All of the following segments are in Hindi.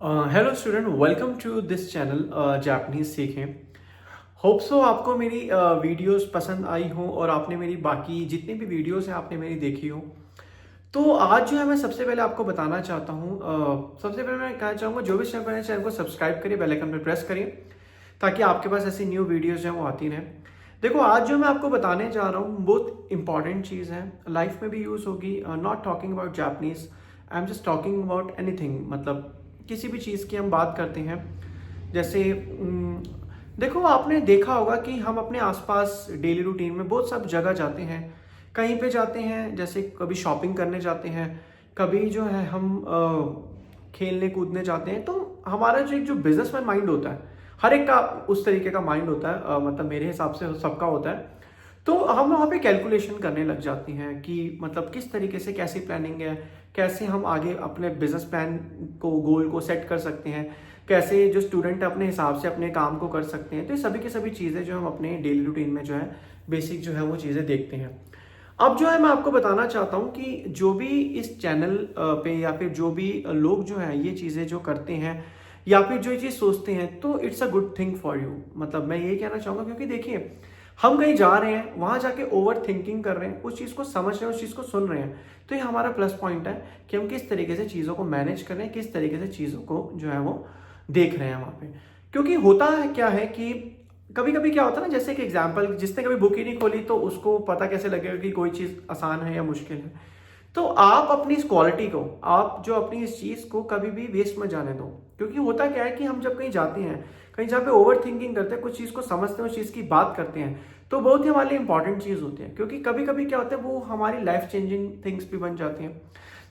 Hello student, welcome to this channel Japanese सीखें। होप सो आपको मेरी वीडियोस पसंद आई हो और आपने मेरी बाकी जितनी भी वीडियोस हैं आपने मेरी देखी हो। तो आज जो है मैं सबसे पहले आपको बताना चाहता हूँ, सबसे पहले मैं कहना चाहूँगा जो भी चैनल को सब्सक्राइब करिए, बेल आइकन पर प्रेस करिए ताकि आपके पास ऐसी न्यू वीडियोज़ हैं वो आती रहें। देखो, आज जो मैं आपको बताने जा रहा हूँ बहुत इंपॉर्टेंट चीज़ है, लाइफ में भी यूज़ होगी। Not talking about Japanese, I am just talking about anything. मतलब किसी भी चीज़ की हम बात करते हैं, जैसे देखो आपने देखा होगा कि हम अपने आसपास डेली रूटीन में बहुत सब जगह जाते हैं, कहीं पे जाते हैं, जैसे कभी शॉपिंग करने जाते हैं, कभी जो है हम खेलने कूदने जाते हैं। तो हमारा जो बिजनेसमैन माइंड होता है, हर एक का उस तरीके का माइंड होता है, मतलब मेरे हिसाब से सबका होता है। तो हम वहाँ पे कैलकुलेशन करने लग जाती हैं कि मतलब किस तरीके से कैसी प्लानिंग है, कैसे हम आगे अपने बिजनेस प्लान को, गोल को सेट कर सकते हैं, कैसे जो स्टूडेंट अपने हिसाब से अपने काम को कर सकते हैं। तो ये सभी की सभी चीज़ें जो हम अपने डेली रूटीन में जो है बेसिक जो है वो चीज़ें देखते हैं। अब जो है मैं आपको बताना चाहता हूँ कि जो भी इस चैनल पे या फिर जो भी लोग जो हैं ये चीज़ें जो करते हैं या फिर जो ये चीज़ सोचते हैं, तो it's a good thing for you. मतलब मैं ये कहना चाहूँगा, क्योंकि देखिए हम कहीं जा रहे हैं, वहां जाके ओवर थिंकिंग कर रहे हैं, उस चीज़ को समझ रहे हैं, उस चीज़ को सुन रहे हैं, तो ये हमारा प्लस पॉइंट है कि हम किस तरीके से चीज़ों को मैनेज कर रहे हैं, किस तरीके से चीज़ों को जो है वो देख रहे हैं वहां पे। क्योंकि होता है क्या है कि कभी कभी क्या होता है ना, जैसे कि एग्जाम्पल, जिसने कभी बुक ही नहीं खोली तो उसको पता कैसे लगेगा कि कोई चीज़ आसान है या मुश्किल है। तो आप अपनी इस क्वालिटी को, आप जो अपनी इस चीज़ को कभी भी वेस्ट मत जाने दो। क्योंकि होता क्या है कि हम जब कहीं जाते हैं, कहीं जहाँ पे ओवर थिंकिंग करते हैं, कुछ चीज़ को समझते हैं, उस चीज़ की बात करते हैं, तो बहुत ही हमारे लिए इंपॉर्टेंट चीज़ होती है। क्योंकि कभी कभी क्या होता है, वो हमारी लाइफ चेंजिंग थिंग्स भी बन जाती हैं।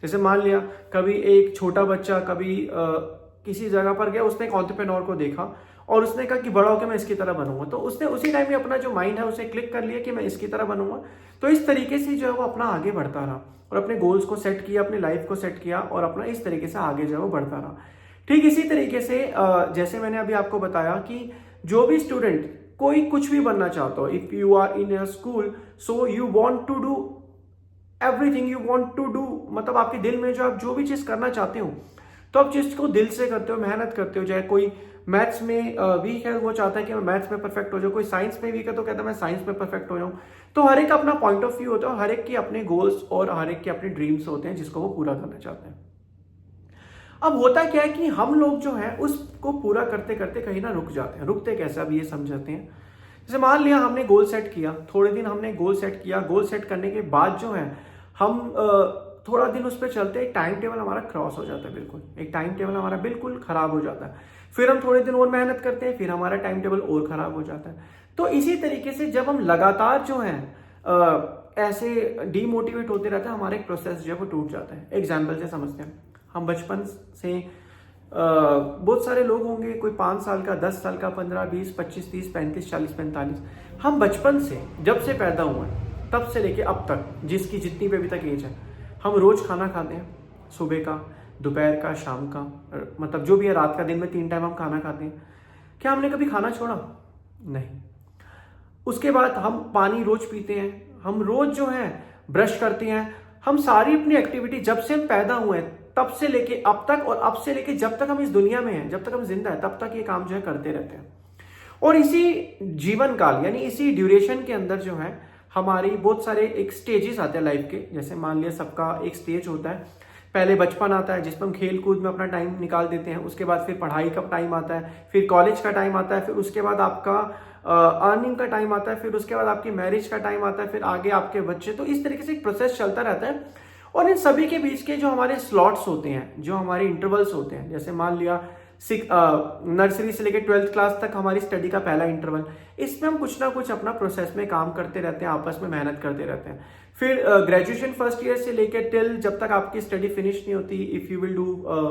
जैसे मान लिया कभी एक छोटा बच्चा कभी किसी जगह पर गया, उसने एक एंटरप्रेन्योर को देखा और उसने कहा कि बड़ा होकर मैं इसकी तरह बनूंगा। तो उसने उसी टाइम में अपना जो माइंड है उसे क्लिक कर लिया कि मैं इसकी तरह बनूंगा। तो इस तरीके से जो है वो अपना आगे बढ़ता रहा और अपने गोल्स को सेट किया, अपनी लाइफ को सेट किया और अपना इस तरीके से आगे जो है वो बढ़ता रहा। ठीक इसी तरीके से जैसे मैंने अभी आपको बताया कि जो भी स्टूडेंट कोई कुछ भी बनना चाहता हो, if you are in a school, so you want to do everything you want to do, मतलब आपके दिल में जो आप जो भी चीज करना चाहते हो, तो आप चीज को दिल से करते हो, मेहनत करते हो। चाहे कोई मैथ्स में वीक है, वो चाहता है कि मैं मैथ्स में परफेक्ट हो जाऊं, कोई साइंस में वीक है तो कहता है मैं साइंस में परफेक्ट हो जाऊं। तो हर एक अपना पॉइंट ऑफ व्यू होता है, हर एक के अपने गोल्स और हर एक के अपने ड्रीम्स होते हैं जिसको वो पूरा करना चाहते हैं। अब होता क्या है कि हम लोग जो है उसको पूरा करते करते कहीं ना रुक जाते हैं। रुकते कैसे, अब ये समझाते हैं। जैसे मान लिया हमने गोल सेट किया, थोड़े दिन हमने गोल सेट किया, गोल सेट करने के बाद जो है हम थोड़ा दिन उस पर चलते, एक टाइम टेबल हमारा क्रॉस हो जाता है, बिल्कुल एक टाइम टेबल हमारा बिल्कुल खराब हो जाता है। फिर हम थोड़े दिन और मेहनत करते हैं, फिर हमारा टाइम टेबल और खराब हो जाता है। तो इसी तरीके से जब हम लगातार जो है ऐसे डीमोटिवेट होते रहते हैं, हमारा एक प्रोसेस जो है वो टूट जाता है। एग्जाम्पल से समझते हैं, हम बचपन से बहुत सारे लोग होंगे, कोई 5 साल का, 10 साल का, 15, 20, 25, 30, 35, 40, 45, हम बचपन से जब से पैदा हुए हैं तब से लेके अब तक, जिसकी जितनी भी अभी तक एज है, हम रोज खाना खाते हैं, सुबह का, दोपहर का, शाम का, मतलब जो भी है, रात का, दिन में 3 टाइम हम खाना खाते हैं। क्या हमने कभी खाना छोड़ा? नहीं। उसके बाद हम पानी रोज पीते हैं, हम रोज जो है ब्रश करते हैं, हम सारी अपनी एक्टिविटी जब से हम पैदा हुए हैं तब से लेके अब तक, और अब से लेके जब तक हम इस दुनिया में हैं, जब तक हम जिंदा हैं, तब तक ये काम जो है करते रहते हैं। और इसी जीवन काल यानी इसी ड्यूरेशन के अंदर जो है हमारी बहुत सारे एक स्टेजेस आते हैं लाइफ के। जैसे मान लिया सबका एक स्टेज होता है, पहले बचपन आता है जिसमें हम खेल कूद में अपना टाइम निकाल देते हैं, उसके बाद फिर पढ़ाई का टाइम आता है, फिर कॉलेज का टाइम आता है, फिर उसके बाद आपका अर्निंग का टाइम आता है, फिर उसके बाद आपकी मैरिज का टाइम आता है, फिर आगे आपके बच्चे। तो इस तरीके से एक प्रोसेस चलता रहता है। और इन सभी के बीच के जो हमारे स्लॉट्स होते हैं, जो हमारे इंटरवल्स होते हैं, जैसे मान लिया नर्सरी से लेकर 12th क्लास तक हमारी स्टडी का पहला इंटरवल, इसमें हम कुछ ना कुछ अपना प्रोसेस में काम करते रहते हैं, आपस में मेहनत करते रहते हैं। फिर ग्रेजुएशन फर्स्ट ईयर से लेकर टिल जब तक आपकी स्टडी फिनिश नहीं होती, if you will do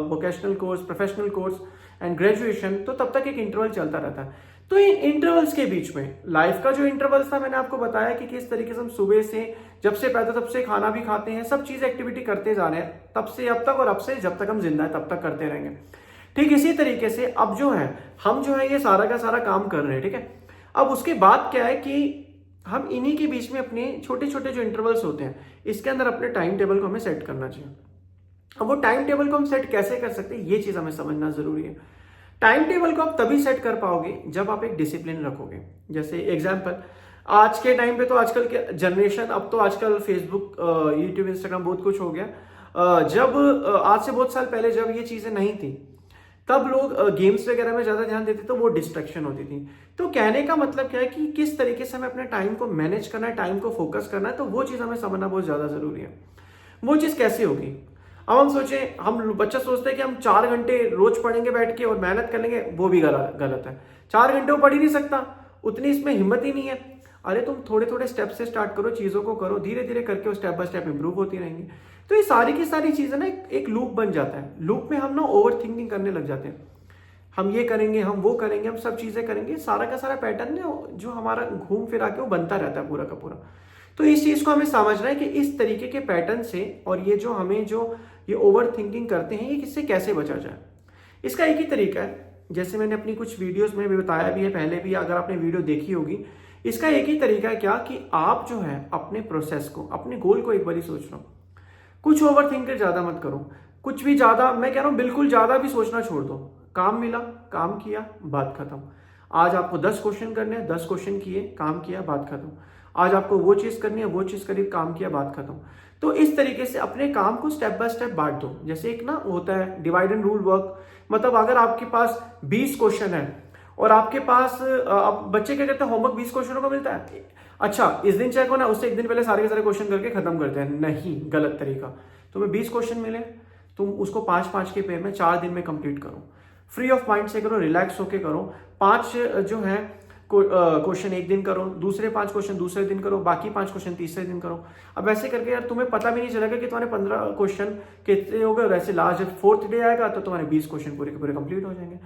vocational course, professional course and graduation, तो तब तक एक इंटरवल चलता रहता है। तो इन इंटरवल्स के बीच में लाइफ का जो इंटरवल्स था, मैंने आपको बताया कि किस तरीके से हम सुबह से जब से पैदा तब से खाना भी खाते हैं, सब चीज एक्टिविटी करते जा रहे हैं, तब से अब तक, और अब से जब तक हम जिंदा है तब तक करते रहेंगे। ठीक इसी तरीके से अब जो है हम जो है ये सारा का सारा काम कर रहे हैं, ठीक है। अब उसके बाद क्या है कि हम इन्हीं के बीच में अपने छोटे छोटे जो इंटरवल्स होते हैं, इसके अंदर अपने टाइम टेबल को हमें सेट करना चाहिए। अब वो टाइम टेबल को हम सेट कैसे कर सकते हैं, ये चीज हमें समझना जरूरी है। टाइम टेबल को आप तभी सेट कर पाओगे जब आप एक डिसिप्लिन रखोगे। जैसे एग्जांपल, आज के टाइम पे तो आजकल के जनरेशन, अब तो आजकल फेसबुक, यूट्यूब, इंस्टाग्राम बहुत कुछ हो गया। जब आज से बहुत साल पहले जब ये चीजें नहीं थी, तब लोग गेम्स वगैरह में ज्यादा ध्यान देते, तो वो डिस्ट्रैक्शन होती थी। तो कहने का मतलब क्या है कि किस तरीके से हमें अपने टाइम को मैनेज करना है, टाइम को फोकस करना है, तो वो चीज हमें समझना बहुत ज्यादा जरूरी है। वो चीज कैसे होगी? अब हम सोचें, हम बच्चा सोचते हैं कि हम 4 घंटे रोज पढ़ेंगे बैठ के और मेहनत कर लेंगे, वो भी गलत है। 4 घंटे वो पढ़ ही नहीं सकता, उतनी इसमें हिम्मत ही नहीं है। अरे तुम थोड़े थोड़े स्टेप से स्टार्ट करो, चीजों को करो, धीरे धीरे करके वो स्टेप बाय स्टेप इंप्रूव होती रहेंगी। तो ये सारी की सारी चीजें ना एक लूप बन जाता है। लूप में हम ना ओवर थिंकिंग करने लग जाते हैं, हम ये करेंगे, हम वो करेंगे, हम सब चीजें करेंगे, सारा का सारा पैटर्न जो हमारा घूम फिरा के वो बनता रहता है पूरा का पूरा। तो इस चीज को हमें समझना है कि इस तरीके के पैटर्न से और ये जो हमें जो ये ओवर थिंकिंग करते हैं, ये किससे कैसे बचा जाए। इसका एक ही तरीका है, जैसे मैंने अपनी कुछ वीडियोस में भी बताया भी है, पहले भी अगर आपने वीडियो देखी होगी। इसका एक ही तरीका है क्या कि आप जो है अपने प्रोसेस को, अपने गोल को एक बार सोच लो। कुछ ओवर थिंकर ज्यादा मत करो, कुछ भी ज्यादा, मैं कह रहा हूं बिल्कुल ज्यादा भी सोचना छोड़ दो। काम मिला, काम किया, बात खत्म। आज आपको 10 क्वेश्चन करने हैं, 10 क्वेश्चन किए, काम किया, बात खत्म। आज आपको वो चीज करनी है, वो चीज करी, काम किया, बात खत्म। तो इस तरीके से अपने काम को स्टेप बाय स्टेप बांट दो। जैसे एक ना होता है डिवाइड एंड रूल वर्क, मतलब अगर आपके पास 20 क्वेश्चन है और आपके पास, अब बच्चे क्या करते हैं, होमवर्क 20 क्वेश्चनों का मिलता है, अच्छा इस दिन चेक होना, उससे एक दिन पहले सारे के सारे क्वेश्चन करके खत्म करते हैं। नहीं, गलत तरीका। तुम्हें 20 क्वेश्चन मिले, तुम उसको 5-5 के पेयर में 4 दिन में कंप्लीट करो, फ्री ऑफ माइंड से करो, रिलैक्स होके करो। 5 जो है क्वेश्चन एक दिन करो, दूसरे 5 क्वेश्चन दूसरे दिन करो, बाकी 5 क्वेश्चन तीसरे दिन करो। अब ऐसे करके यार तुम्हें पता भी नहीं चलेगा कि तुम्हारे 15 क्वेश्चन कितने हो गए। वैसे लास्ट जब 4th डे आएगा तो तुम्हारे 20 क्वेश्चन पूरे के पूरे कंप्लीट हो जाएंगे।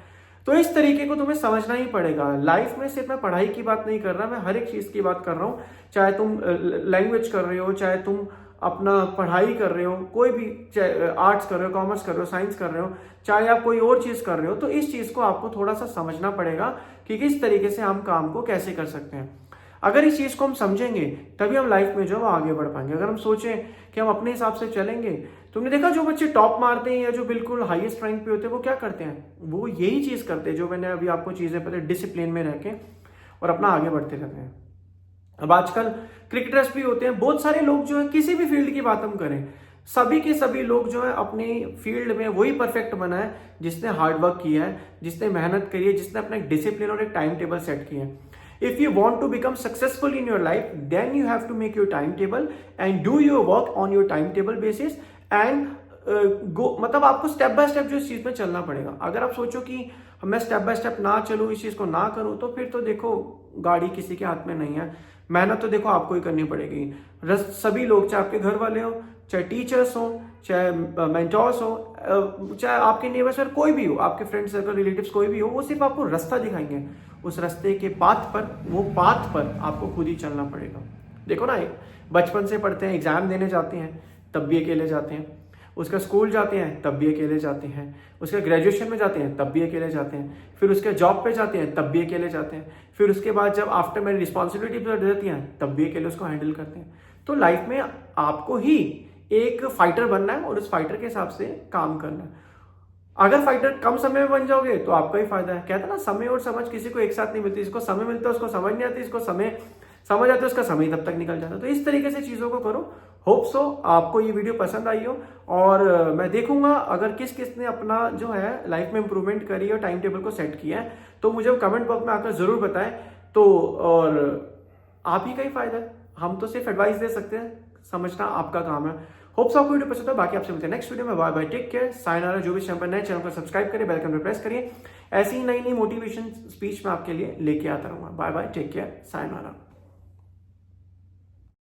तो इस तरीके को तुम्हें समझना ही पड़ेगा। लाइफ में सिर्फ मैं पढ़ाई की बात नहीं कर रहा, मैं हर एक चीज की बात कर रहा हूँ। चाहे तुम लैंग्वेज कर रहे हो, चाहे तुम अपना पढ़ाई कर रहे हो, कोई भी, चाहे आर्ट्स कर रहे हो, कॉमर्स कर रहे हो, साइंस कर रहे हो, चाहे आप कोई और चीज कर रहे हो, तो इस चीज को आपको थोड़ा सा समझना पड़ेगा कि किस तरीके से हम काम को कैसे कर सकते हैं। अगर इस चीज को हम समझेंगे तभी हम लाइफ में जो है आगे बढ़ पाएंगे। अगर हम सोचें कि हम अपने हिसाब से चलेंगे, तुमने देखा जो बच्चे टॉप मारते हैं या जो बिल्कुल हाईएस्ट रैंक पे होते हैं, वो क्या करते हैं, वो यही चीज करते हैं जो मैंने अभी आपको चीजें पता, डिसिप्लिन में रह के और अपना आगे बढ़ते रहते हैं। अब आजकल क्रिकेटर्स भी होते हैं, बहुत सारे लोग जो है, किसी भी फील्ड की बात हम करें, सभी के सभी लोग जो है अपने फील्ड में वही परफेक्ट बना है जिसने हार्ड वर्क किया है, जिसने मेहनत करी है, जिसने अपना एक डिसिप्लिन और एक टाइम टेबल सेट किया है। If you want to become successful in your life, then you have to make your timetable and do your work on your timetable basis and go, मतलब आपको स्टेप बाय स्टेप जो इस चीज में चलना पड़ेगा। अगर आप सोचो कि मैं स्टेप बाय स्टेप ना चलूं, इस चीज को ना करूं, तो फिर तो देखो गाड़ी किसी के हाथ में नहीं है। मेहनत तो देखो आपको ही करनी पड़ेगी। सभी लोग, चाहे आपके घर वाले हो, चाहे टीचर्स हो, चाहे मेंटोर्स हो, चाहे आपके नेबर्स, कोई भी हो, आपके फ्रेंड सर्कल, रिलेटिव्स कोई भी हो, वो सिर्फ आपको रास्ता दिखाएंगे। उस रास्ते के पाथ पर, वो पाथ पर आपको खुद ही चलना पड़ेगा। देखो ना, बचपन से पढ़ते हैं, एग्जाम देने जाते हैं तब भी अकेले जाते हैं, उसका स्कूल जाते हैं तब भी अकेले जाते हैं, उसके ग्रेजुएशन में जाते हैं तब भी अकेले जाते हैं, फिर उसके जॉब पे जाते हैं तब भी अकेले जाते हैं, फिर उसके बाद जब आफ्टर मैरिज रिस्पॉन्सिबिलिटी बढ़ जाती हैं तब भी अकेले उसको हैंडल करते हैं। तो लाइफ में आपको ही एक फाइटर बनना है और उस फाइटर के हिसाब से काम करना है। अगर फाइटर कम समय में बन जाओगे तो आपका ही फायदा है। कहता ना, समय और समझ किसी को एक साथ नहीं मिलती। इसको समय मिलता है उसको समझ नहीं आती, इसको समय समझ आता है उसका समय तब तक निकल जाता है। तो इस तरीके से चीजों को करो। होप सो आपको ये वीडियो पसंद आई हो, और मैं देखूंगा अगर किस किस ने अपना जो है लाइफ में इंप्रूवमेंट करी और टाइम टेबल को सेट किया है, तो मुझे कमेंट बॉक्स में आकर जरूर बताएं। तो और आप ही का ही फायदा है, हम तो सिर्फ एडवाइस दे सकते हैं, समझना आपका काम है। होप्स आपको वीडियो पसंद हो। बाकी आपसे मिलते हैं नेक्स्ट वीडियो में। Bye bye, take care, sayonara. जो भी चैनल को सब्सक्राइब करिए, बेल आइकन पर प्रेस करिए। ऐसी ही नई नई मोटिवेशन स्पीच मैं आपके लिए लेके आता रहूंगा। Bye bye, take care, साइनारा।